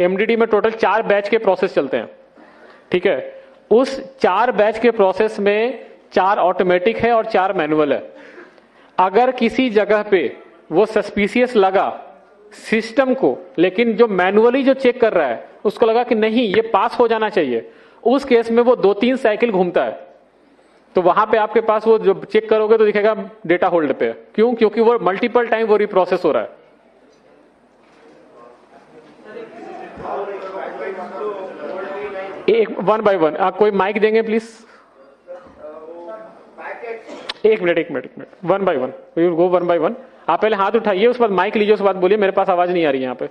MDD में total 4 batch के process चलते हैं, ठीक है। उस 4 बैच के प्रोसेस में 4 ऑटोमेटिक है और 4 मैनुअल है। अगर किसी जगह पे वो सस्पिशियस लगा सिस्टम को, लेकिन जो मैनुअली जो चेक कर रहा है उसको लगा कि नहीं ये पास हो जाना चाहिए, उस केस में वो 2-3 साइकिल घूमता है, तो वहां पे आपके पास वो जो चेक करोगे तो दिखेगा डेटा होल्ड पे। क्यों? क्योंकि वो मल्टीपल टाइम वो रिप्रोसेस हो रहा है। एक 1 by 1 आप कोई माइक देंगे प्लीज? एक minute 1 by 1 we will go 1 by 1। आप पहले हाथ उठाइए, उसके बाद माइक लीजिए, उसके बाद बोलिए। मेरे पास आवाज नहीं आ रही है यहाँ पे।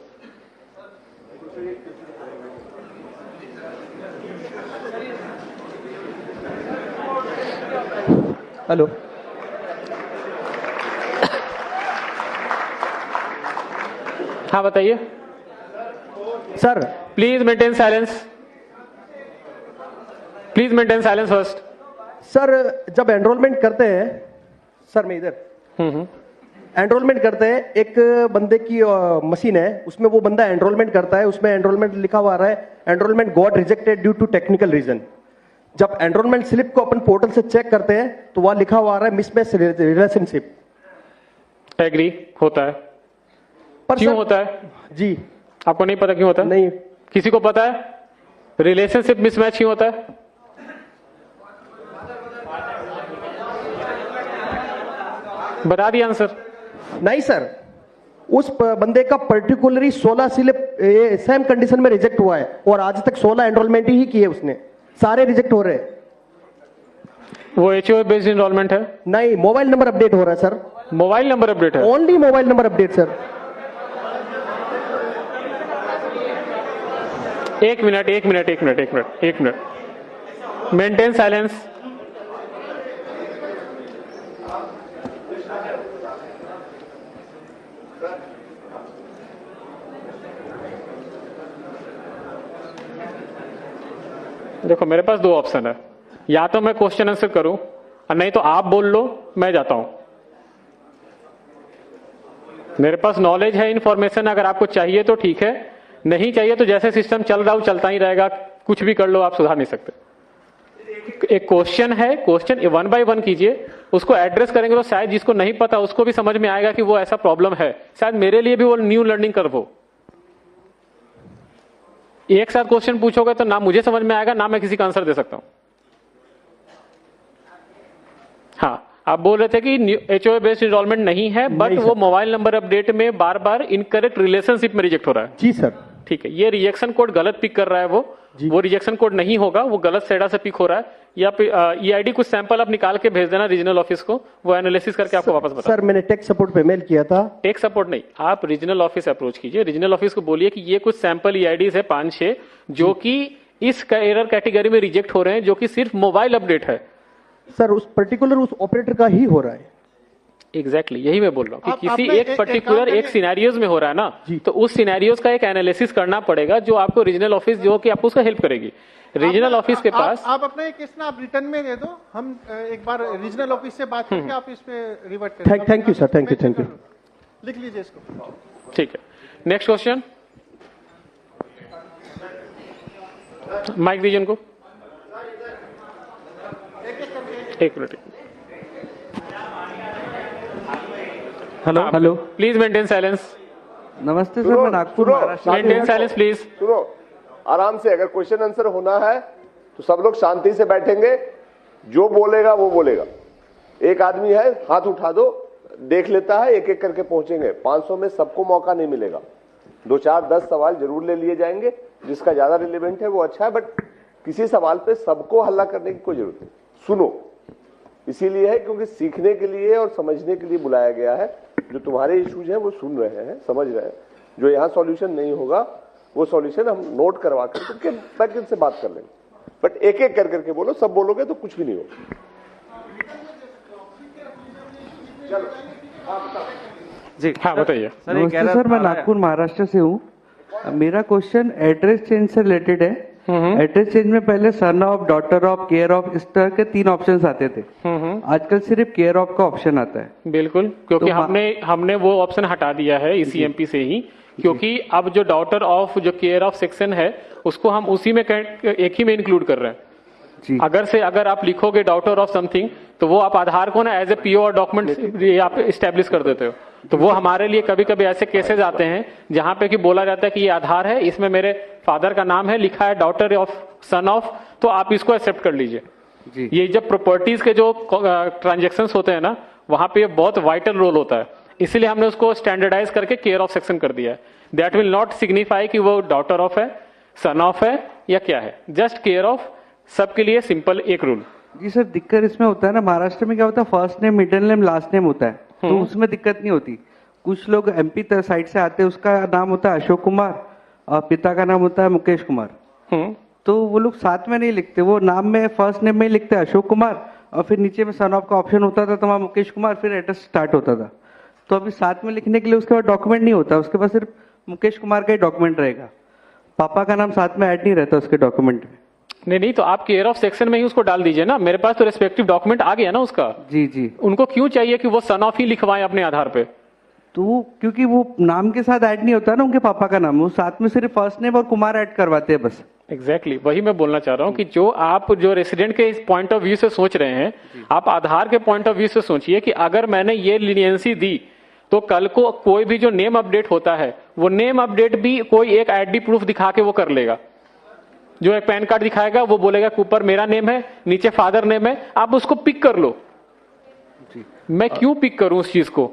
हेलो हाँ बताइए sir. Please maintain silence, please maintain silence first. Sir जब एनरोलमेंट करते हैं, सर मैं इधर एनरोलमेंट करते हैं, एक बंदे की मशीन है, उसमें वो बंदा एनरोलमेंट करता है, उसमें एनरोलमेंट लिखा हुआ आ रहा है enrolment got rejected due to technical reason. जब एनरोलमेंट स्लिप को अपन पोर्टल से चेक करते हैं तो वहां लिखा हुआ आ रहा है मिसमैच रिलेशनशिप। एग्री होता है। पर क्यों सर, होता है जी आपको नहीं पता क्यों होता है? नहीं। किसी को पता है रिलेशनशिप मिसमैच क्यों होता है? बता दिया आंसर। नहीं सर, उस बंदे का पर्टिकुलरली 16 स्लिप सेम कंडीशन में रिजेक्ट हुआ है और आज तक 16 एनरोलमेंट ही किए उसने, सारे रिजेक्ट हो रहे हैं। वो एचओ बेस्ड एनरोलमेंट है? नहीं, मोबाइल नंबर अपडेट हो रहा है सर। मोबाइल नंबर अपडेट है? Only mobile number update sir. एक मिनट मेंटेन साइलेंस। देखो मेरे पास 2 ऑप्शन है, या तो मैं क्वेश्चन आंसर करूं और नहीं तो आप बोल लो, मैं जाता हूं। मेरे पास नॉलेज है, इंफॉर्मेशन अगर आपको चाहिए तो ठीक है, नहीं चाहिए तो जैसे सिस्टम चल रहा हो चलता ही रहेगा, कुछ भी कर लो, आप सुधार नहीं सकते। एक क्वेश्चन है, क्वेश्चन 1 by 1 कीजिए, उसको एड्रेस करेंगे तो शायद जिसको नहीं पता उसको भी समझ में आएगा कि वो ऐसा प्रॉब्लम है, शायद मेरे लिए भी वो न्यू लर्निंग कर्व हो। एक साथ क्वेश्चन पूछोगे तो ना मुझे समझ में आएगा ना मैं किसी का आंसर दे सकता हूं। हाँ, आप बोल रहे थे कि एचओए बेस्ड एनरोलमेंट नहीं है, बट वो मोबाइल नंबर अपडेट में बार बार इनकरेक्ट रिलेशनशिप में रिजेक्ट हो रहा है। जी सर। ठीक है, ये रिजेक्शन कोड गलत पिक कर रहा है, वो रिजेक्शन कोड नहीं होगा, वो गलत सेडा से पिक हो रहा है। या ईआईडी कुछ सैंपल आप निकाल के भेज देना रीजनल ऑफिस को, वो एनालिसिस करके आपको वापस बता। सर मैंने टेक सपोर्ट पे मेल किया था। टेक सपोर्ट नहीं, आप रीजनल ऑफिस अप्रोच कीजिए, रीजनल ऑफिस को बोलिए कि ये कुछ सैंपल ईआईडीज है 5-6 जो कि इस एरर कैटेगरी में रिजेक्ट हो रहे हैं, जो कि सिर्फ मोबाइल अपडेट है। सर उस पर्टिकुलर उस ऑपरेटर का ही हो रहा है। एग्जैक्टली यही मैं बोल रहा हूँ कि किसी एक पर्टिकुलर एक सिनेरियोज में हो रहा है ना, तो उस सिनेरियोज का एक एनालिसिस करना पड़ेगा जो आपको रीजनल ऑफिस जो कि आपको उसका हेल्प करेगी। रीजनल ऑफिस के पास आप अपना एक केस ना आप रिटर्न में दे दो, हम एक बार रीजनल ऑफिस से बात करके आप इस पे रिवर्ट करें। Thank you sir, thank you. लिख लीजिए इसको। ठीक है, नेक्स्ट क्वेश्चन, माइक दीजिए उनको। एक minute. Hello, please maintain silence. नमस्ते सर, मैं Nagpur Maharashtra. Maintain silence please. सुनो आराम से, अगर क्वेश्चन आंसर होना है तो सब लोग शांति से बैठेंगे, जो बोलेगा वो बोलेगा। एक आदमी है, हाथ उठा दो, देख लेता है, एक एक करके पहुंचेंगे। 500 में सबको मौका नहीं मिलेगा, 2, 4, 10 सवाल जरूर ले लिए जाएंगे, जिसका ज्यादा रिलेवेंट है वो अच्छा है, बट किसी सवाल पे सबको हल्ला करने की कोई जरूरत नहीं। सुनो, इसीलिए है क्योंकि सीखने के लिए और समझने के लिए बुलाया गया है। जो तुम्हारे इश्यूज हैं वो सुन रहे हैं, समझ रहे हैं, जो यहाँ सॉल्यूशन नहीं होगा वो सॉल्यूशन हम नोट करवा करके बैक से बात कर लेंगे, बट एक एक कर करके बोलो, सब बोलोगे तो कुछ भी नहीं होगा। चलो जी हाँ बताइए। नमस्ते सर, मैं नागपुर महाराष्ट्र से हूँ। मेरा क्वेश्चन एड्रेस चेंज से रिलेटेड है एड्रेस चेंज में पहले son of, daughter of, care of, इस तरह के 3 ऑप्शंस आते थे। आजकल सिर्फ केयर ऑफ का ऑप्शन आता है। बिल्कुल, क्योंकि हमने वो ऑप्शन हटा दिया है ECMP से ही, क्योंकि अब जो डॉटर ऑफ, जो केयर ऑफ सेक्शन है, उसको हम उसी में एक ही में इंक्लूड कर रहे हैं जी। अगर आप लिखोगे डॉटर ऑफ समथिंग, तो वो आप आधार को ना एज ए PO डॉक्यूमेंट आप इस्टेब्लिश कर देते हो। तो वो हमारे लिए कभी कभी ऐसे केसेस आते हैं जहां पे कि बोला जाता है कि ये आधार है, इसमें मेरे फादर का नाम है, लिखा है डॉटर ऑफ, सन ऑफ, तो आप इसको एक्सेप्ट कर लीजिए जी। ये जब प्रॉपर्टीज के जो ट्रांजेक्शंस होते हैं ना, वहां पे बहुत वाइटल रोल होता है, इसीलिए हमने उसको स्टैंडर्डाइज करके केयर ऑफ सेक्शन कर दिया है। दैट विल नॉट सिग्निफाई कि वो डॉटर ऑफ है, सन ऑफ है या क्या है, जस्ट केयर ऑफ, सबके लिए सिंपल एक रूल। जी सर, दिक्कत इसमें होता है ना, महाराष्ट्र में क्या होता है, first name, middle name, last name होता है, तो उसमें दिक्कत नहीं होती। कुछ लोग MP साइड से आते हैं, उसका नाम होता है अशोक कुमार और पिता का नाम होता है मुकेश कुमार, तो वो लोग साथ में नहीं लिखते, वो नाम में फर्स्ट नेम में ही लिखते हैं अशोक कुमार, और फिर नीचे में सन ऑफ का ऑप्शन होता था, तो वहाँ मुकेश कुमार, फिर एड्रेस स्टार्ट होता था। तो अभी साथ में लिखने के लिए उसके बाद डॉक्यूमेंट नहीं होता, उसके पास सिर्फ मुकेश कुमार का ही डॉक्यूमेंट रहेगा, पापा का नाम साथ में ऐड नहीं रहता उसके डॉक्यूमेंट में। नहीं, तो आप केयर ऑफ सेक्शन में ही उसको डाल दीजिए ना, मेरे पास तो रेस्पेक्टिव डॉक्यूमेंट आ गया ना उसका। जी जी। उनको क्यों चाहिए कि वो सन ऑफ ही लिखवाएं अपने आधार पे? तो क्योंकि वो नाम के साथ ऐड नहीं होता ना उनके पापा का नाम, वो साथ में सिर्फ फर्स्ट नेम और कुमार ऐड करवाते हैं बस। एग्जैक्टली वही मैं बोलना चाह रहा हूँ कि जो रेसिडेंट के पॉइंट ऑफ व्यू से सोच रहे हैं, आप आधार के पॉइंट ऑफ व्यू से सोचिए कि अगर मैंने ये लीनियंसी दी, तो कल को कोई भी जो नेम अपडेट होता है, वो नेम अपडेट भी कोई एक ID प्रूफ दिखा के वो कर लेगा। जो एक पैन कार्ड दिखाएगा, वो बोलेगा कि ऊपर मेरा नेम है, नीचे फादर नेम है, आप उसको पिक कर लो। मैं क्यों पिक करूं उस चीज को?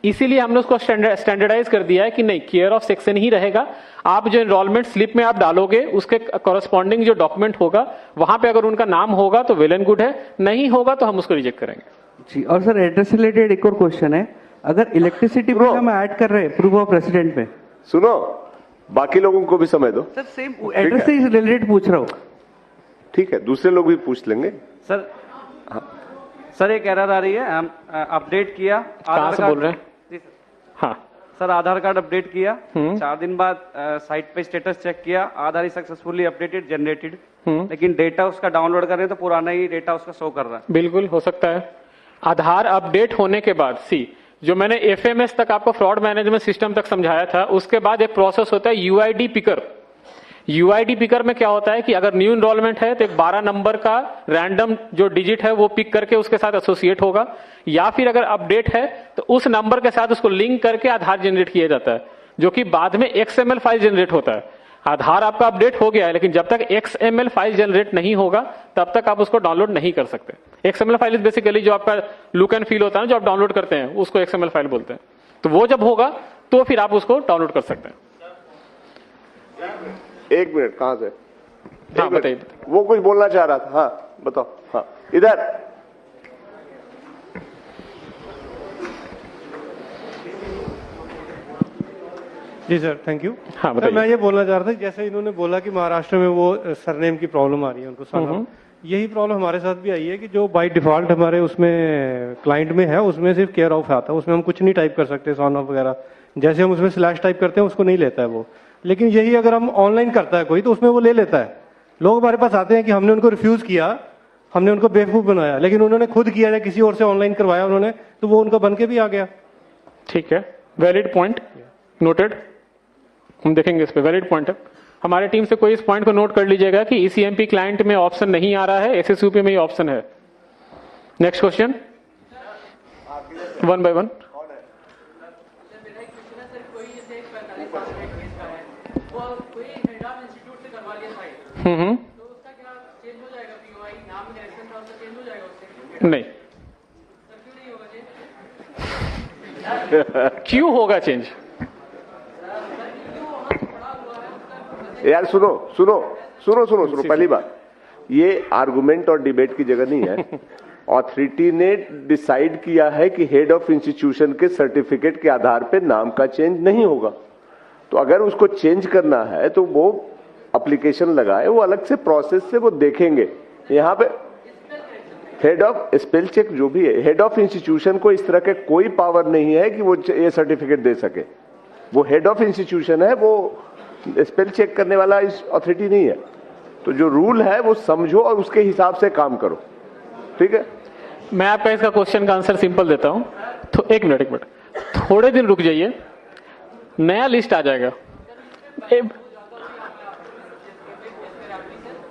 इसीलिए हमने उसको स्टैंडर्डाइज कर दिया है कि नहीं, केयर ऑफ सेक्शन ही रहेगा। आप जो एनरोलमेंट स्लिप में आप डालोगे, उसके कॉरेस्पॉन्डिंग जो डॉक्यूमेंट होगा, वहां पे अगर उनका नाम होगा तो वेल एंड गुड है, नहीं होगा तो हम उसको रिजेक्ट करेंगे। जी। और सर, एड्रेस से रिलेटेड एक और क्वेश्चन है, अगर इलेक्ट्रिसिटी बिल हम ऐड कर रहे हैं प्रूफ ऑफ रेसिडेंट में, सुनो, बाकी लोगों को भी समय दो। सर सेम एड्रेस से रिलेटेड पूछ रहा हूँ। ठीक है, दूसरे लोग भी पूछ लेंगे। सर सर एक एरर आ रही है, हम अपडेट किया, कहां से बोल रहे हैं? जी सर। हाँ सर, आधार कार्ड अपडेट किया, 4 दिन बाद साइट पे स्टेटस चेक किया, आधार सक्सेसफुली अपडेटेड जनरेटेड, लेकिन डेटा उसका डाउनलोड कर रहे हैं तो पुराना ही डेटा उसका शो कर रहा है। बिल्कुल हो सकता है। आधार अपडेट होने के बाद जो मैंने FMS तक आपको फ्रॉड मैनेजमेंट सिस्टम तक समझाया था, उसके बाद एक प्रोसेस होता है UID पिकर। UID पिकर में क्या होता है कि अगर न्यू इनरोलमेंट है तो एक 12 नंबर का रैंडम जो डिजिट है वो पिक करके उसके साथ एसोसिएट होगा, या फिर अगर अपडेट है तो उस नंबर के साथ उसको लिंक करके आधार जनरेट किया जाता है, जो कि बाद में XML फाइल जनरेट होता है। आधार आपका अपडेट हो गया है, लेकिन जब तक XML फाइल जनरेट नहीं होगा तब तक आप उसको डाउनलोड नहीं कर सकते। XML फाइल बेसिकली जो आपका लुक एंड फील होता है ना, जो आप डाउनलोड करते हैं, उसको XML फाइल बोलते हैं। तो वो जब होगा तो फिर आप उसको डाउनलोड कर सकते हैं। 1 मिनट, कहां से? हाँ बताइए। वो कुछ बोलना चाह रहा था। हाँ बताओ। हाँ इधर। जी सर, थैंक यू। हाँ सर, मैं ये बोलना चाह रहा था, जैसे इन्होंने बोला कि महाराष्ट्र में वो सरनेम की प्रॉब्लम आ रही है उनको, सरनेम, यही प्रॉब्लम हमारे साथ भी आई है कि जो बाय डिफॉल्ट हमारे उसमें क्लाइंट में है, उसमें सिर्फ केयर ऑफ आता है, उसमें हम कुछ नहीं टाइप कर सकते, सन ऑफ वगैरह, जैसे हम उसमें स्लैश टाइप करते हैं उसको नहीं लेता है वो। लेकिन यही अगर हम ऑनलाइन करता है कोई तो उसमें वो ले लेता है। लोग हमारे पास आते हैं कि हमने उनको रिफ्यूज किया, हमने उनको बेवकूफ बनाया, लेकिन उन्होंने खुद किया या किसी और से ऑनलाइन करवाया उन्होंने, तो वो उनका बन के भी आ गया। ठीक है, वैलिड पॉइंट, नोटेड। हम देखेंगे इस पे, वैलिड पॉइंट है। हमारे टीम से कोई इस पॉइंट को नोट कर लीजिएगा कि ECMP क्लाइंट में ऑप्शन नहीं आ रहा है, SSUP में ही ऑप्शन है। Next question, 1 by 1। नहीं, क्यों होगा चेंज? यार सुनो सुनो सुनो सुनो सुनो, पहली बात, ये आर्गुमेंट और डिबेट की जगह नहीं है। ऑथोरिटी ने डिसाइड किया है कि हेड ऑफ इंस्टीट्यूशन के सर्टिफिकेट के आधार पे नाम का चेंज नहीं होगा। तो अगर उसको चेंज करना है तो वो एप्लीकेशन लगाए, वो अलग से प्रोसेस से वो देखेंगे। यहाँ पे हेड ऑफ स्पेल चेक जो भी है, हेड ऑफ इंस्टीट्यूशन को इस तरह के कोई पावर नहीं है कि वो ये सर्टिफिकेट दे सके। वो हेड ऑफ इंस्टीट्यूशन है, वो स्पेल चेक करने वाला इस अथॉरिटी नहीं है। तो जो रूल है वो समझो और उसके हिसाब से काम करो, ठीक है। मैं आपका इसका क्वेश्चन का आंसर सिंपल देता हूं। तो एक मिनट थोड़े दिन रुक जाइए, नया लिस्ट आ जाएगा।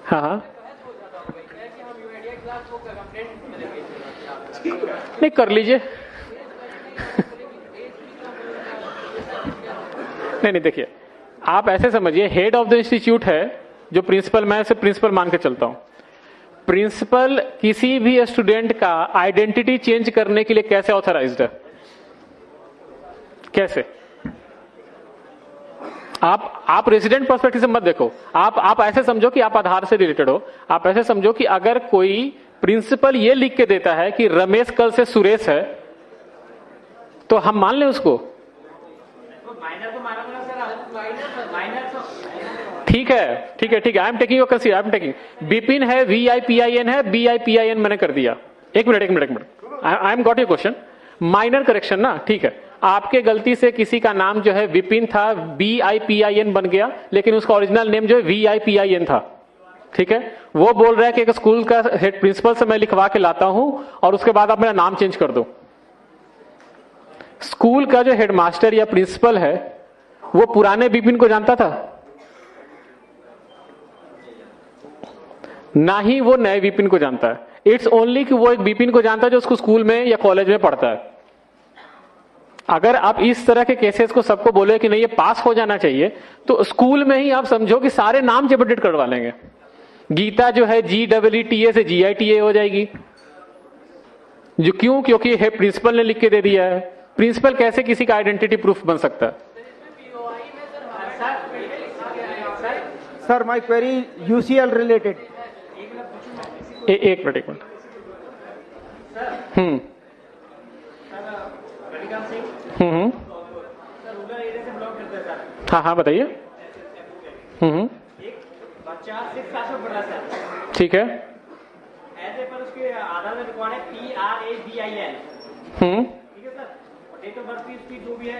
हाँ नहीं कर लीजिए। नहीं देखिए, आप ऐसे समझिए, हेड ऑफ द इंस्टीट्यूट है जो प्रिंसिपल, मैं इसे प्रिंसिपल मान के चलता हूं। प्रिंसिपल किसी भी स्टूडेंट का आइडेंटिटी चेंज करने के लिए कैसे ऑथराइज्ड है? कैसे? आप रेजिडेंट पर्सपेक्टिव से मत देखो, आप ऐसे समझो कि आप आधार से रिलेटेड हो। आप ऐसे समझो कि अगर कोई प्रिंसिपल ये लिख के देता है कि रमेश कल से सुरेश है, तो हम मान लें उसको? ठीक है, I am taking your consider, I am taking. Bipin है, VIPIN है, BIPIN मैंने कर दिया। एक minute, I am got your question. Minor correction ना, ठीक है। आपके गलती से किसी का नाम जो है विपिन था, BIPIN बन गया, लेकिन उसका ओरिजिनल नेम जो है VIPIN था, ठीक है। वो बोल रहा है कि एक स्कूल का हेड प्रिंसिपल से मैं लिखवा के लाता हूं और उसके बाद आप मेरा नाम चेंज कर दो। स्कूल का जो हेडमास्टर या प्रिंसिपल है वो पुराने विपिन को जानता था? ना ही वो नए विपिन को जानता है। इट्स ओनली कि वो एक विपिन को जानता है जो उसको स्कूल में या कॉलेज में पढ़ता है। अगर आप इस तरह के केसेस को सबको बोले कि नहीं ये पास हो जाना चाहिए, तो स्कूल में ही आप समझो कि सारे नाम जब अपडेट करवा लेंगे। गीता जो है GEETA से GITA हो जाएगी। जो क्यों? क्योंकि है प्रिंसिपल ने लिख के दे दिया है। प्रिंसिपल कैसे किसी का आइडेंटिटी प्रूफ बन सकता है? Sir my query UCL related. एक मिनट। हाँ बताइए। बच्चा 6 क्लास में पढ़ रहा है, ठीक है। ऐसे पर उसके आधार में रिकॉर्ड है PRABIN, ठीक है सर। डेट ऑफ बर्थ की जो भी है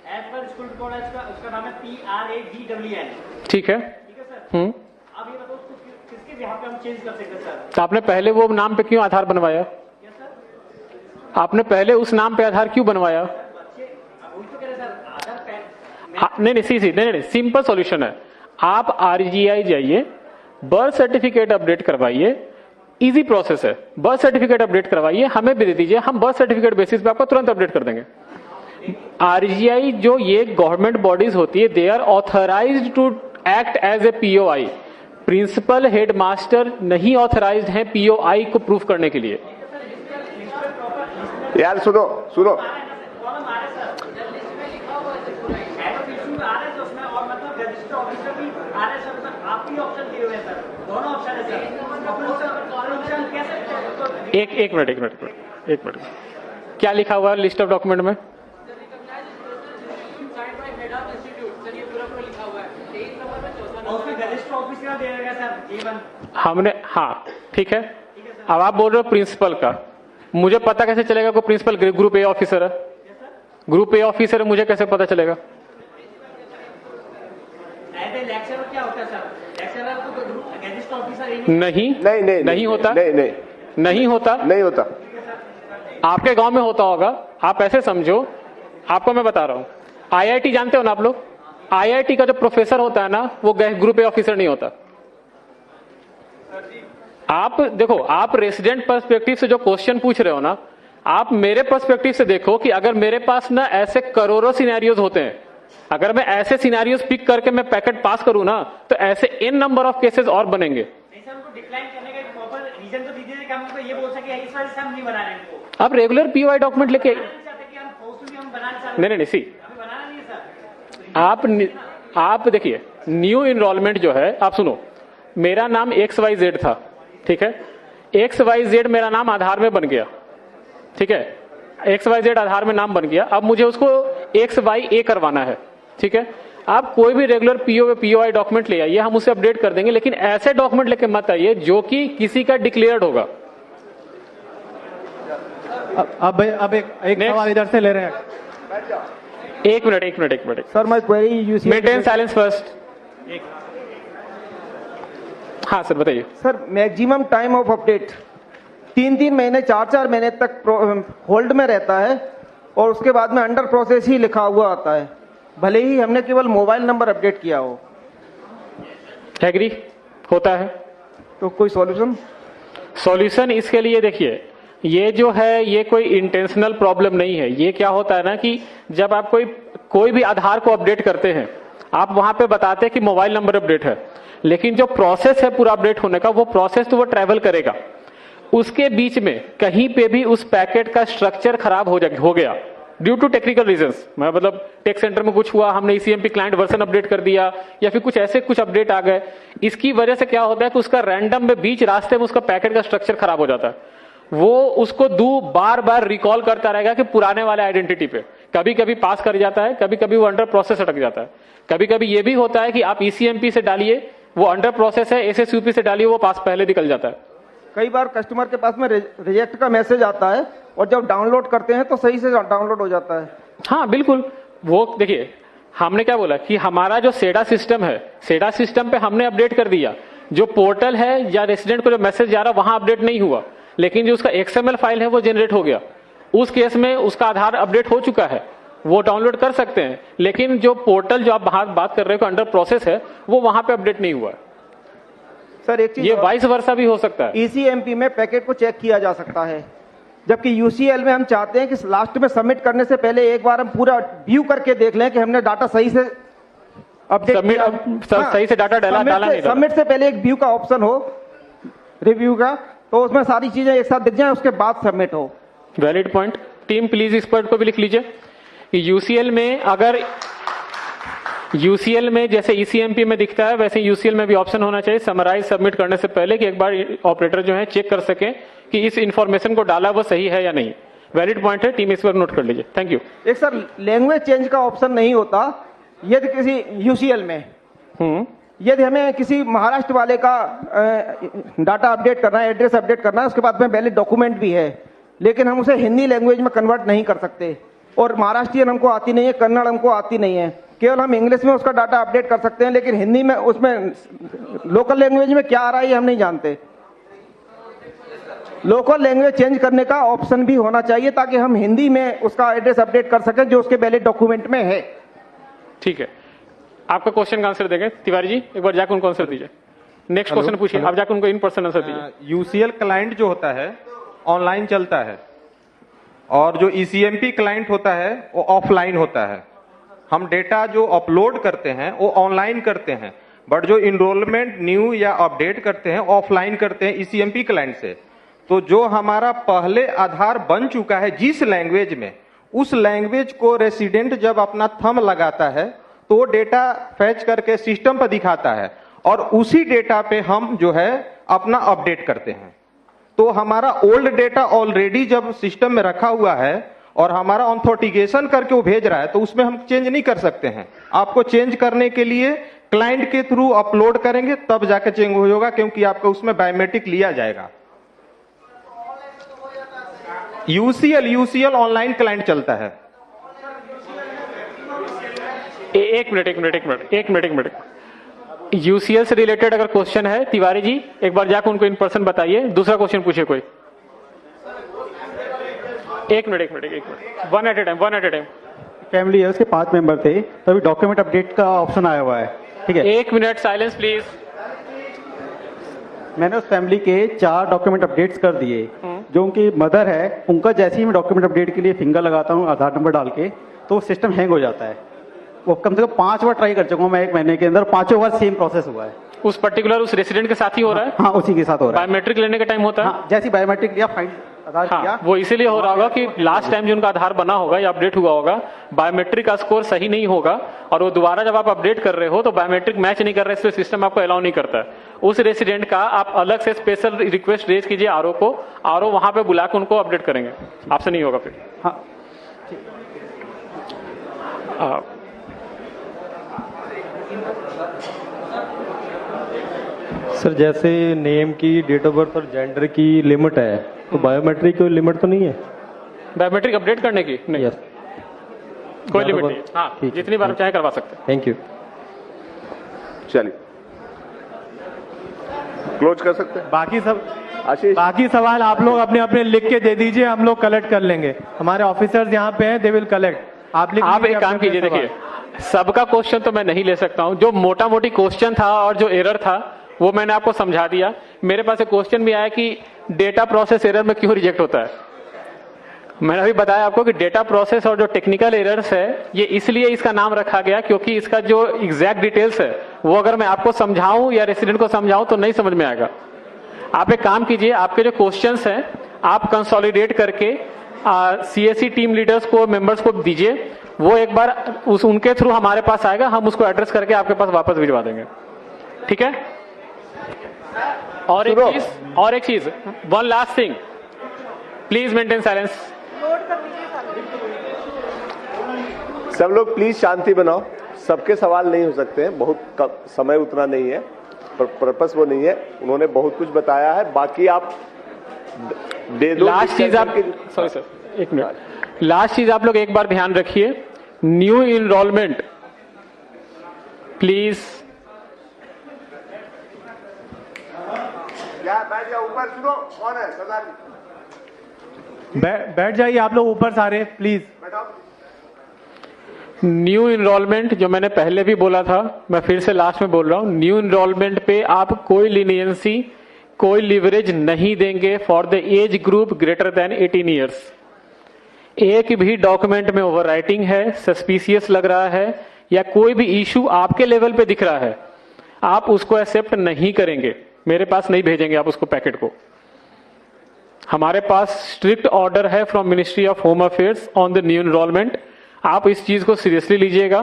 एज पर स्कूल रिकॉर्ड है, उसका नाम है PRAGWN, ठीक है सर। अब ये बताओ उसको किसके बिहार पे हम चेंज कर सकते हैं सर? तो आपने पहले वो नाम पे क्यों आधार बनवाया? आपने पहले उस नाम पे आधार क्यों बनवाया? नहीं, सिंपल सॉल्यूशन है। आप RGI जाइए, बर्थ सर्टिफिकेट अपडेट करवाइए, इजी प्रोसेस है। बर्थ सर्टिफिकेट अपडेट करवाइए, हमें भी दे दीजिए, हम बर्थ सर्टिफिकेट बेसिस पे आपको तुरंत अपडेट कर देंगे। RGI जो ये गवर्नमेंट बॉडीज होती है, they are authorised to act as a POI। Principal headmaster नहीं ऑथराइज्ड है POI को प्रूफ करने के लिए। यार सुनो एक मिनट। क्या लिखा हुआ है लिस्ट ऑफ डॉक्यूमेंट में? हमने, हाँ ठीक है। अब आप बोल रहे हो प्रिंसिपल का, मुझे पता कैसे चलेगा कोई प्रिंसिपल ग्रुप A ऑफिसर है? ग्रुप A ऑफिसर है, मुझे कैसे पता चलेगा? क्या होता है सर? नहीं होता। आपके गांव में होता होगा, आप ऐसे समझो, आपको मैं बता रहा हूं। IIT जानते हो ना आप लोग? IIT का जो प्रोफेसर होता है ना, वो ग्रुप A ऑफिसर नहीं होता। आप देखो, आप रेसिडेंट पर्सपेक्टिव से जो क्वेश्चन पूछ रहे हो ना, आप मेरे पर्सपेक्टिव से देखो कि अगर मेरे पास ना ऐसे करोड़ों सिनेरियोज होते हैं, अगर मैं ऐसे सिनेरियोज पिक करके मैं पैकेट पास करूं ना, तो ऐसे n नंबर ऑफ केसेस और बनेंगे। आप रेगुलर POI डॉक्यूमेंट लेके नहीं सी, आप देखिए, न्यू इनरोलमेंट जो है, आप सुनो, मेरा नाम XYZ था, ठीक है। XYZ मेरा नाम आधार में बन गया, ठीक है। XYZ आधार में नाम बन गया, अब मुझे उसको XYA करवाना है, ठीक है। आप कोई भी रेगुलर POI डॉक्यूमेंट ले आइए, हम उसे अपडेट कर देंगे, लेकिन ऐसे डॉक्यूमेंट लेके मत आइए जो कि किसी का डिक्लेयर्ड होगा। अब एक सवाल इधर से ले रहे हैं। एक minute sir my query UCL maintain silence first. हाँ सर बताइए। Sir maximum time of update 3 महीने 4 महीने तक होल्ड में रहता है और उसके बाद में अंडर प्रोसेस ही लिखा हुआ आता है, भले ही हमने केवल मोबाइल नंबर अपडेट किया हो। एग्री होता है। तो कोई सॉल्यूशन इसके लिए देखिए, ये जो है ये कोई इंटेंशनल प्रॉब्लम नहीं है। ये क्या होता है ना कि जब आप कोई भी आधार को अपडेट करते हैं, आप वहां पे बताते हैं कि मोबाइल नंबर अपडेट है, लेकिन जो प्रोसेस है पूरा अपडेट होने का, वो प्रोसेस तो वो ट्रैवल करेगा। उसके बीच में कहीं पे भी उस पैकेट का स्ट्रक्चर खराब हो गया ड्यू टू टेक्निकल रीजंस, मतलब टेक सेंटर में कुछ हुआ, हमने ईसीएमपी क्लाइंट वर्जन अपडेट कर दिया, या फिर कुछ अपडेट आ गए, इसकी वजह से क्या होता है कि उसका रैंडम में बीच रास्ते में उसका पैकेट का स्ट्रक्चर खराब हो जाता है। वो उसको बार बार रिकॉल करता रहेगा कि पुराने वाले आइडेंटिटी पे, कभी कभी पास कर जाता है, कभी कभी वो अंडर प्रोसेस अटक जाता है। कभी कभी ये भी होता है कि आप ईसीएमपी से डालिए, वो अंडर प्रोसेस है, एसएसयूपी से डालिए, वो पास पहले निकल जाता है। कई बार कस्टमर के पास में रिजेक्ट का मैसेज आता है और जब डाउनलोड करते हैं तो सही से डाउनलोड हो जाता है। हाँ बिल्कुल, वो देखिए हमने क्या बोला कि हमारा जो सेडा सिस्टम है, सेडा सिस्टम पे हमने अपडेट कर दिया, जो पोर्टल है या रेसिडेंट को जो मैसेज जा रहा वहां अपडेट नहीं हुआ, लेकिन जो उसका एक्सएमएल फाइल है वो जनरेट हो गया। उस केस में उसका आधार अपडेट हो चुका है, वो डाउनलोड कर सकते हैं, लेकिन जो पोर्टल जो आप बात कर रहे हो अंडर प्रोसेस है, वो वहां पे अपडेट नहीं हुआ है। सर एक चीज, ये वाइस वर्सा भी हो सकता है। ईसीएमपी में पैकेट को चेक किया जा सकता है, जबकि यूसीएल में हम चाहते हैं कि लास्ट में सबमिट करने से पहले एक बार हम पूरा व्यू करके देख लें कि हमने डाटा सही से अपडेट सही से डाटा डाला नहीं। सबमिट से पहले एक व्यू का ऑप्शन हो, रिव्यू का, तो उसमें सारी चीजें एक साथ दिख जाए, उसके बाद सबमिट हो। Valid point. टीम प्लीज इस पॉइंट को भी लिख लीजिए कि यूसीएल में अगर यूसीएल में जैसे ईसीएमपी में दिखता है, वैसे यूसीएल में भी ऑप्शन होना चाहिए समराइज सबमिट करने से पहले कि एक बार ऑपरेटर जो है चेक कर सके कि इस इंफॉर्मेशन को डाला वो सही है या नहीं। वैलिड पॉइंट है, टीम इस पर नोट कर लीजिए। Thank you. एक सर लैंग्वेज चेंज का ऑप्शन नहीं होता यदि किसी यूसीएल में यदि हमें किसी महाराष्ट्र वाले का डाटा अपडेट करना है, एड्रेस अपडेट करना है, उसके बाद में वैलिड डॉक्यूमेंट भी है, लेकिन हम उसे हिंदी लैंग्वेज में कन्वर्ट नहीं कर सकते, और महाराष्ट्रियन हमको आती नहीं है, कन्नड़ हमको आती नहीं है, केवल हम इंग्लिश में उसका डाटा अपडेट कर सकते हैं, लेकिन हिंदी में उसमें लोकल लैंग्वेज में क्या आ रहा है हम नहीं जानते। लोकल लैंग्वेज चेंज करने का ऑप्शन भी होना चाहिए ताकि हम हिंदी में उसका एड्रेस अपडेट कर सकें जो उसके वैलिड डॉक्यूमेंट में है। ठीक है, आपका क्वेश्चन का आंसर देंगे तिवारी जी, एक बार जाकर उनको आंसर दीजिए। नेक्स्ट क्वेश्चन पूछिए, आप जाकर उनको इन पर्सन आंसर दीजिए। यूसीएल क्लाइंट जो होता है ऑनलाइन चलता है और जो ईसीएमपी क्लाइंट होता है वो ऑफलाइन होता है। हम डेटा जो अपलोड करते हैं वो ऑनलाइन करते हैं, बट जो इनरोलमेंट न्यू या अपडेट करते हैं ऑफलाइन करते हैं ईसीएमपी क्लाइंट से। तो जो हमारा पहले आधार बन चुका है जिस लैंग्वेज में, उस लैंग्वेज को रेसिडेंट जब अपना थंब लगाता है तो डेटा फैच करके सिस्टम पर दिखाता है और उसी डेटा पे हम जो है अपना अपडेट करते हैं। तो हमारा ओल्ड डेटा ऑलरेडी जब सिस्टम में रखा हुआ है और हमारा ऑथेंटिकेशन करके वो भेज रहा है तो उसमें हम चेंज नहीं कर सकते हैं। आपको चेंज करने के लिए क्लाइंट के थ्रू अपलोड करेंगे तब जाके चेंज होगा, क्योंकि आपका उसमें बायोमेट्रिक लिया जाएगा। यूसीएल ऑनलाइन क्लाइंट चलता है। एक मिनट। यूसीएल से रिलेटेड अगर क्वेश्चन है तिवारी जी, एक बार जाकर उनको इन पर्सन बताइए। दूसरा क्वेश्चन पूछिए कोई। एक minute, one at a time. Family है, उसके 5 मेंबर थे, तभी डॉक्यूमेंट अपडेट का ऑप्शन आया हुआ है। ठीक है, 1 मिनट साइलेंस प्लीज। मैंने उस फैमिली के 4 डॉक्यूमेंट अपडेट्स कर दिए। जो उनकी मदर है, उनका जैसे ही मैं डॉक्यूमेंट अपडेट के लिए फिंगर लगाता हूँ आधार नंबर डाल के, तो सिस्टम हैंग हो जाता है। वो कम से कम 5 बार ट्राई कर चुका हूँ मैं 1 महीने के अंदर, 5 बार सेम प्रोसेस हुआ है। उस पर्टिकुलर उस रेसिडेंट के साथ ही हो रहा है? हाँ, उसी के साथ हो रहा है। बायोमेट्रिक लेने का टाइम होता है? हाँ, जैसे बायोमेट्रिक लिया, फाइंड आधार किया, वो इसीलिए हो रहा होगा कि लास्ट टाइम जो उनका आधार बना होगा या अपडेट हुआ होगा, बायोमेट्रिक का स्कोर सही नहीं होगा, और वो दोबारा जब आप अपडेट कर रहे हो तो बायोमेट्रिक मैच नहीं कर रहे, इसलिए सिस्टम आपको अलाउ नहीं करता है। उस रेसिडेंट का आप अलग से स्पेशल रिक्वेस्ट रेज कीजिए आरओ को, आरओ वहां पे बुला के उनको अपडेट करेंगे, आपसे नहीं होगा फिर। हाँ, सर जैसे नेम की, डेट ऑफ बर्थ और जेंडर की लिमिट है, तो बायोमेट्रिक की लिमिट तो नहीं है? बायोमेट्रिक अपडेट करने की नहीं। यस। कोई लिमिट नहीं। हाँ, जितनी बार चाहे करवा सकते हैं। Thank you. चलिए क्लोज कर सकते हैं। बाकी सब आशीष, बाकी सवाल आप लोग अपने अपने लिख के दे दीजिए, हम लोग कलेक्ट कर लेंगे। हमारे ऑफिसर्स यहाँ पे हैं, दे विल कलेक्ट। आप एक काम कीजिए, देखिए सबका क्वेश्चन तो मैं नहीं ले सकता हूं। जो मोटा मोटी क्वेश्चन था और जो एरर था वो मैंने आपको समझा दिया। मेरे पास एक क्वेश्चन भी आया कि डेटा प्रोसेस एरर में क्यों रिजेक्ट होता है। मैंने अभी बताया आपको कि डेटा प्रोसेस और जो टेक्निकल एरर्स है ये इसलिए इसका नाम रखा गया क्योंकि इसका जो एग्जैक्ट डिटेल्स है वो अगर मैं आपको समझाऊं या रेसिडेंट को समझाऊं तो नहीं समझ में आएगा। आप एक काम कीजिए, आपके जो क्वेश्चंस हैं आप कंसोलिडेट करके सीएससी टीम लीडर्स को, मेंबर्स को दीजिए। वो एक बार उनके थ्रू हमारे पास आएगा, हम उसको एड्रेस करके आपके पास वापस भिजवा देंगे। ठीक है। और एक चीज, one last thing, please maintain silence. सब लोग प्लीज शांति बनाओ। सबके सवाल नहीं हो सकते हैं, बहुत कम समय उतना नहीं है, पर्पस वो नहीं है। उन्होंने बहुत कुछ बताया है, बाकी आप दे दो। लास्ट चीज आप, सॉरी सर एक मिनट, लास्ट चीज आप लोग एक बार ध्यान रखिए, न्यू इनरोलमेंट प्लीज। बैठ जाओ ऊपर, सुनो कौन है सरदार जी? बैठ जाइए आप लोग ऊपर सारे, प्लीज। न्यू इनरोलमेंट जो मैंने पहले भी बोला था, मैं फिर से लास्ट में बोल रहा हूं, न्यू इनरोलमेंट पे आप कोई लीनियंसी, कोई लिवरेज नहीं देंगे for the age group greater than 18 years. एक भी डॉक्यूमेंट में ओवरराइटिंग है, सस्पिशियस लग रहा है या कोई भी इशू आपके लेवल पे दिख रहा है, आप उसको एक्सेप्ट नहीं करेंगे, मेरे पास नहीं भेजेंगे आप उसको पैकेट को। हमारे पास स्ट्रिक्ट ऑर्डर है from ministry of home affairs on the new enrolment. आप इस चीज को सीरियसली लीजिएगा।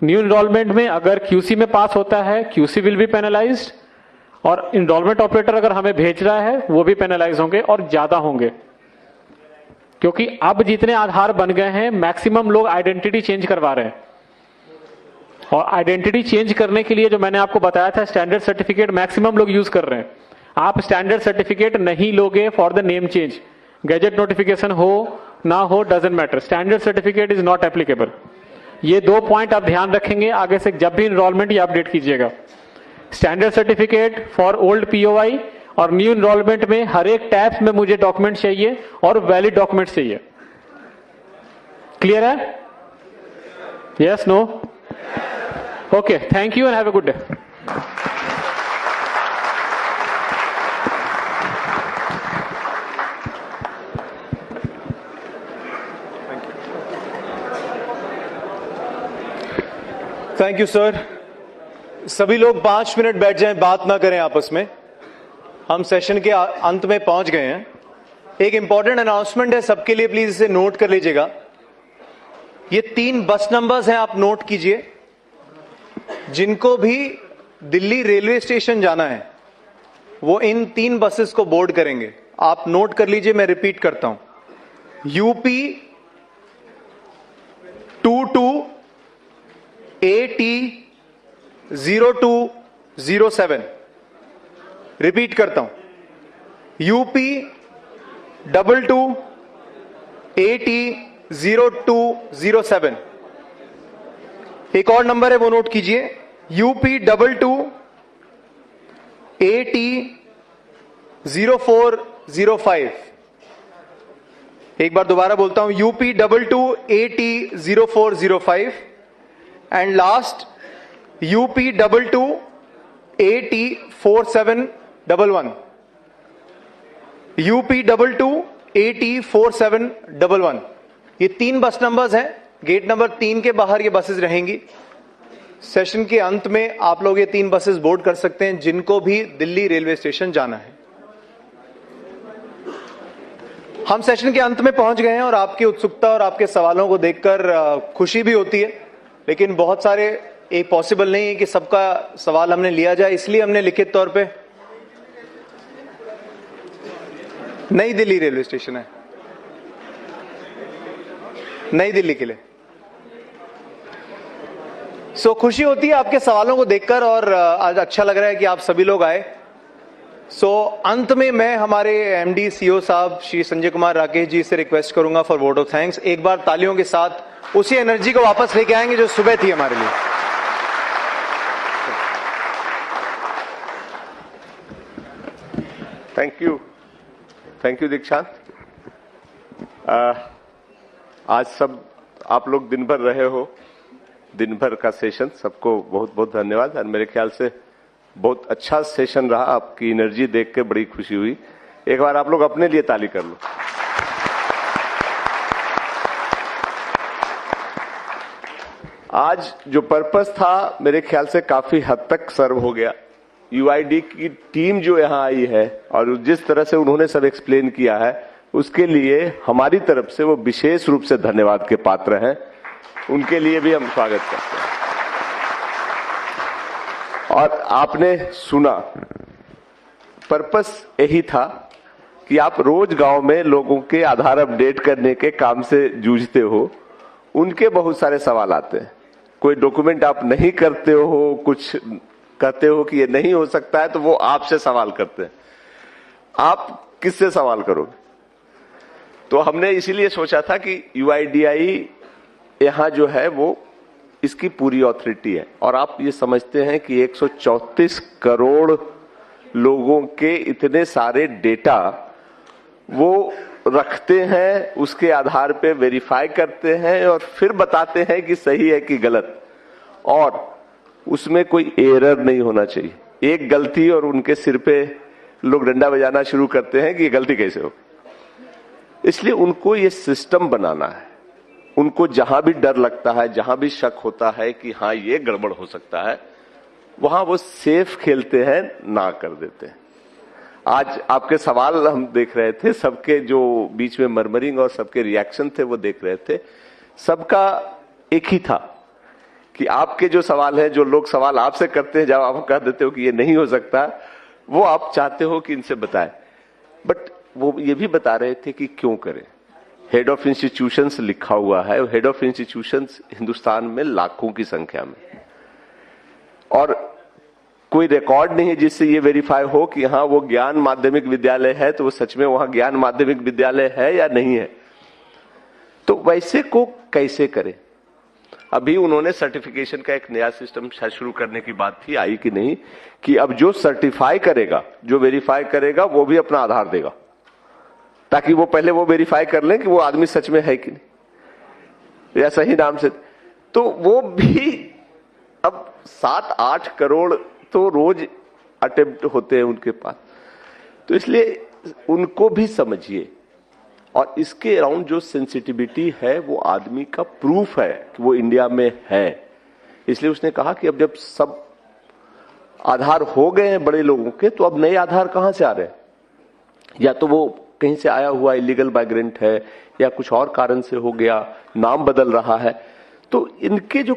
न्यू इनरोलमेंट में अगर क्यूसी में पास होता है, क्यूसी विल बी पेनलाइज्ड, और इनरोलमेंट ऑपरेटर अगर हमें भेज रहा है वो भी पेनलाइज होंगे और ज्यादा होंगे, क्योंकि अब जितने आधार बन गए हैं मैक्सिमम लोग आइडेंटिटी चेंज करवा रहे हैं। और आइडेंटिटी चेंज करने के लिए जो मैंने आपको बताया था स्टैंडर्ड सर्टिफिकेट मैक्सिमम लोग यूज कर रहे हैं। आप स्टैंडर्ड सर्टिफिकेट नहीं लोगे for the name change, gadget notification हो ना हो doesn't matter, standard certificate is not applicable. ये 2 पॉइंट आप ध्यान रखेंगे आगे से जब भी इनरोलमेंट या अपडेट कीजिएगा। Standard certificate for old POI और न्यू इनरोलमेंट में हर एक टैब्स में मुझे डॉक्यूमेंट चाहिए और वैलिड डॉक्यूमेंट चाहिए। क्लियर है? Yes, no? Okay, thank you and have a good day. Thank you sir. सभी लोग 5 मिनट बैठ जाएं, बात ना करें आपस में। हम सेशन के अंत में पहुंच गए हैं। एक इंपॉर्टेंट अनाउंसमेंट है सबके लिए, प्लीज इसे नोट कर लीजिएगा। ये 3 बस नंबर्स हैं, आप नोट कीजिए। जिनको भी दिल्ली रेलवे स्टेशन जाना है वो इन 3 बसेस को बोर्ड करेंगे। आप नोट कर लीजिए, मैं रिपीट करता हूं। यूपी 22 AT 0207, रिपीट करता हूं, यूपी 22 AT 0207। एक और नंबर है वो नोट कीजिए, यूपी 22 AT 0405। एक बार दोबारा बोलता हूं, UP 22 AT 0405 and last UP 22 AT 4711। UP 22 AT 4711। ये 3 बस नंबर्स हैं। गेट नंबर 3 के बाहर ये बसेस रहेंगी। सेशन के अंत में आप लोग ये 3 बसेस बोर्ड कर सकते हैं जिनको भी दिल्ली रेलवे स्टेशन जाना है। हम सेशन के अंत में पहुंच गए हैं और आपकी उत्सुकता और आपके सवालों को देखकर खुशी भी होती है, लेकिन बहुत सारे एक पॉसिबल नहीं है कि सबका सवाल हमने लिया जाए, इसलिए हमने लिखित तौर पे नई दिल्ली रेलवे स्टेशन है, नई दिल्ली के लिए। सो खुशी होती है आपके सवालों को देखकर और आज अच्छा लग रहा है कि आप सभी लोग आए। अंत में मैं हमारे एमडी सीईओ साहब श्री संजय कुमार राकेश जी से रिक्वेस्ट करूंगा फॉर वोट ऑफ थैंक्स। एक बार तालियों के साथ उसी एनर्जी को वापस लेके आएंगे जो सुबह थी हमारे लिए। थैंक यू दीक्षांत। आज सब आप लोग दिन भर रहे हो, दिन भर का सेशन, सबको बहुत बहुत धन्यवाद। और मेरे ख्याल से बहुत अच्छा सेशन रहा, आपकी एनर्जी देख के बड़ी खुशी हुई। एक बार आप लोग अपने लिए ताली कर लो। आज जो पर्पस था मेरे ख्याल से काफी हद तक सर्व हो गया। यूआईडी की टीम जो यहां आई है और जिस तरह से उन्होंने सब एक्सप्लेन किया है, उसके लिए हमारी तरफ से वो विशेष रूप से धन्यवाद के पात्र हैं। उनके लिए भी हम स्वागत करते हैं। और आपने सुना, पर्पस यही था कि आप रोज गांव में लोगों के आधार अपडेट करने के काम से जूझते हो, उनके बहुत सारे सवाल आते हैं। कोई डॉक्यूमेंट आप नहीं करते हो, कुछ कहते हो कि ये नहीं हो सकता है, तो वो आपसे सवाल करते हैं। आप किससे सवाल करोगे? तो हमने इसीलिए सोचा था कि यूआईडीआई यहां जो है वो इसकी पूरी ऑथोरिटी है। और आप ये समझते हैं कि 134 करोड़ लोगों के इतने सारे डेटा वो रखते हैं, उसके आधार पे वेरीफाई करते हैं और फिर बताते हैं कि सही है कि गलत, और उसमें कोई एरर नहीं होना चाहिए। एक गलती और उनके सिर पे लोग डंडा बजाना शुरू करते हैं कि ये गलती कैसे हो। इसलिए उनको ये सिस्टम बनाना है। उनको जहां भी डर लगता है, जहां भी शक होता है कि हाँ ये गड़बड़ हो सकता है, वहां वो सेफ खेलते हैं, ना कर देते हैं। आज आपके सवाल हम देख रहे थे, सबके जो बीच में मर्मरिंग और सबके रिएक्शन थे वो देख रहे थे। सबका एक ही था कि आपके जो सवाल है, जो लोग सवाल आपसे करते हैं, जब आप कह देते हो कि ये नहीं हो सकता, वो आप चाहते हो कि इनसे बताएं। बट वो ये भी बता रहे थे कि क्यों करें। हेड ऑफ इंस्टीट्यूशंस लिखा हुआ है। हेड ऑफ इंस्टीट्यूशंस हिंदुस्तान में लाखों की संख्या में, और कोई रिकॉर्ड नहीं है जिससे ये वेरीफाई हो कि हाँ वो ज्ञान माध्यमिक विद्यालय है, तो वो सच में वहां ज्ञान माध्यमिक विद्यालय है या नहीं है। तो वैसे को कैसे करें? अभी उन्होंने सर्टिफिकेशन का एक नया सिस्टम शुरू करने की बात थी, आई कि नहीं, कि अब जो सर्टिफाई करेगा, जो वेरीफाई करेगा, वो भी अपना आधार देगा, ताकि वो पहले वो वेरीफाई कर लें कि वो आदमी सच में है कि नहीं, या सही नाम से। तो वो भी अब 7-8 करोड़ तो रोज अटेम्प्ट होते हैं उनके पास। तो इसलिए उनको भी समझिए, और इसके अराउंड जो सेंसिटिविटी है वो आदमी का प्रूफ है कि वो इंडिया में है। इसलिए उसने कहा कि अब जब सब आधार हो गए हैं बड़े लोगों के, तो अब नए आधार कहां से आ रहे हैं? या तो वो कहीं से आया हुआ इलीगल माइग्रेंट है, या कुछ और कारण से हो गया, नाम बदल रहा है। तो इनके जो